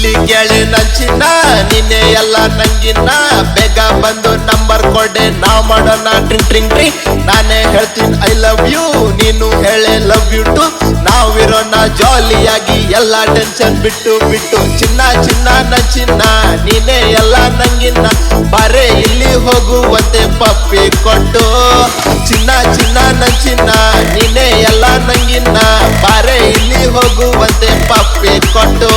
ಇಲ್ಲಿ ಕೇಳಿ ನಂಚಿನ ನೀನೆ ಎಲ್ಲ ನಂಗಿನ ಬೇಗ ಬಂದು ನಂಬರ್ ಕೊಡೆ ನಾವ್ ಮಾಡೋಣ ಟ್ರಿಂಗ್ ಟ್ರಿಂಗ್ ಟ್ರಿಂಗ್ ನಾನೇ ಹೇಳ್ತೀನಿ ಐ ಲವ್ ಯು ನೀನು ಹೇಳೆ ಲವ್ ಯು ಟು ನಾವಿರೋಣ ಜಾಲಿಯಾಗಿ ಎಲ್ಲ ಟೆನ್ಷನ್ ಬಿಟ್ಟು ಬಿಟ್ಟು ಚಿನ್ನ ಚಿನ್ನ ನಂಚಿನ ನೀನೆ ಎಲ್ಲ ನಂಗಿನ ಬಾರೆ ಇಲ್ಲಿ ಹೋಗುವಂತೆ ಪಪ್ಪಿ ಕೊಟ್ಟು ಚಿನ್ನ ಚಿನ್ನ ನಂಚಿನ ನೀನೆ ಎಲ್ಲ ನಂಗಿನ ಬಾರೆ ಇಲ್ಲಿ ಹೋಗುವಂತೆ ಪಪ್ಪಿ ಕೊಟ್ಟು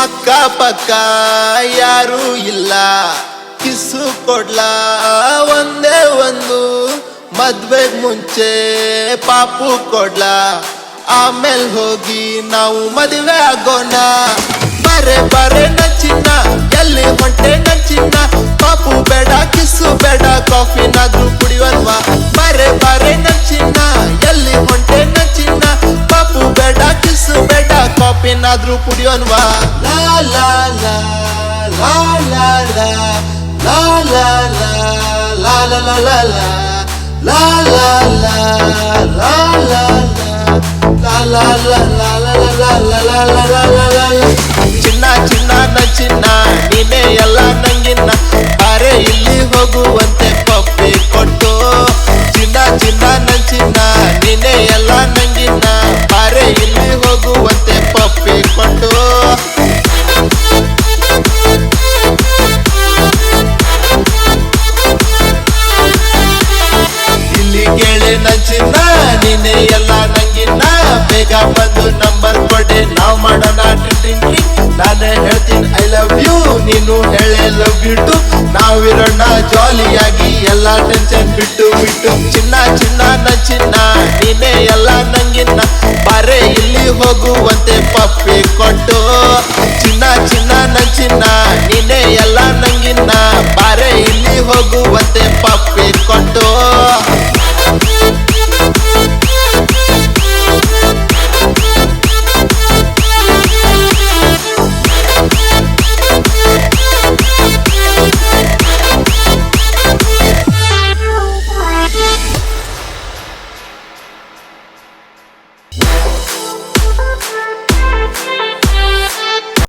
ಅಕ್ಕ ಪಕ್ಕ ಯಾರು ಇಲ್ಲ ಕಿಸ್ಸು ಕೊಡ್ಲಾ ಒಂದೇ ಒಂದು ಮದ್ವೆಗ್ ಮುಂಚೆ ಪಾಪು ಕೊಡ್ಲಾ ಆಮೇಲೆ ಹೋಗಿ ನಾವು ಮದುವೆ ಆಗೋಣ ಬರೆ ಬರೆ ನಚ್ಚಿನ ಎಲ್ಲಿ ಹೊಂಟೆ ನಚ್ಚಿನ ಪಾಪು ಬೇಡ ಕಿಸ್ಸು ಬೇಡ ಕಾಫಿನಾದ್ರೂ ಕುಡಿಯೋಲ್ವಾ ಬರೆ ಬರೆ ನಚ್ಚಿನ ಎಲ್ಲಿ ಹೊಂಟೆ ನಚ್ಚಿನ ಪಾಪು ಬೇಡ ಕಿಸ್ಸು ಬೇಡ ಕಾಫಿನಾದ್ರೂ ಕುಡಿಯೋಲ್ವಾ ಲಾ ಲಾ ಲಾ ಲಾ ಲಾ ಲಾ ಲಾ ಲಾ ಲಾ ಲಾ ಲಾ ಲಾ ಲಾ ಲಾ ಲಾ ಲಾ ಲಾ ಲಾ ಚಿನ್ನ ಚಿನ್ನ ನಂಚಿನ ನೀನೆ ಎಲ್ಲ ನಂಗಿನ ಬಾರೆ ಇಲ್ಲಿ ಹೋಗುವಂತೆ ಪಪ್ಪಿ ಕೊಟ್ಟು ಚಿನ್ನ ಚಿನ್ನ ನಂಚಿನ ನೀನೆ ಎಲ್ಲ ನಂಗಿನ ಬಾರೆ ಇಲ್ಲಿ ಹೋಗುವಂತೆ ಪಪ್ಪಿ ಕೊಟ್ಟು ಇಲ್ಲಿ ಕೇಳಿ ನಂಚಿನ ನೀನೆ ಎಲ್ಲ ನಂಗಿನ ಬೇಗ ಬಂದು ನಂಬರ್ ಕೊಡೆ ನಾವ್ ಮಾಡೋಣ ಟ್ರಿಂಗ್ ಟ್ರಿಂಗ್ ನಾನೇ ಹೇಳ್ತೀನಿ ಐ ಲವ್ ಯು ನೀನು ಹೇಳೆ ಲವ್ ಯು ಟು ನಾವಿರೋಣ ಜಾಲಿಯಾಗಿ ಎಲ್ಲ ಟೆನ್ಷನ್ ಬಿಟ್ಟು ಬಿಟ್ಟು ಚಿನ್ನ ಚಿನ್ನ ನಂಚಿನ ನೀನೆ ಎಲ್ಲ ನಂಗಿನ ಬಾರೆ ಇಲ್ಲಿ ಹೋಗುವಂತೆ ಪಪ್ಪಿ ಕೊಟ್ಟು ಚಿನ್ನ ಚಿನ್ನ ನಂಚಿನ ನೀನೆ ಎಲ್ಲ ನಂಗಿನ ಬಾರೆ ಇಲ್ಲಿ ಹೋಗುವಂತೆ ಪಪ್ಪಿ ಕೊಟ್ಟು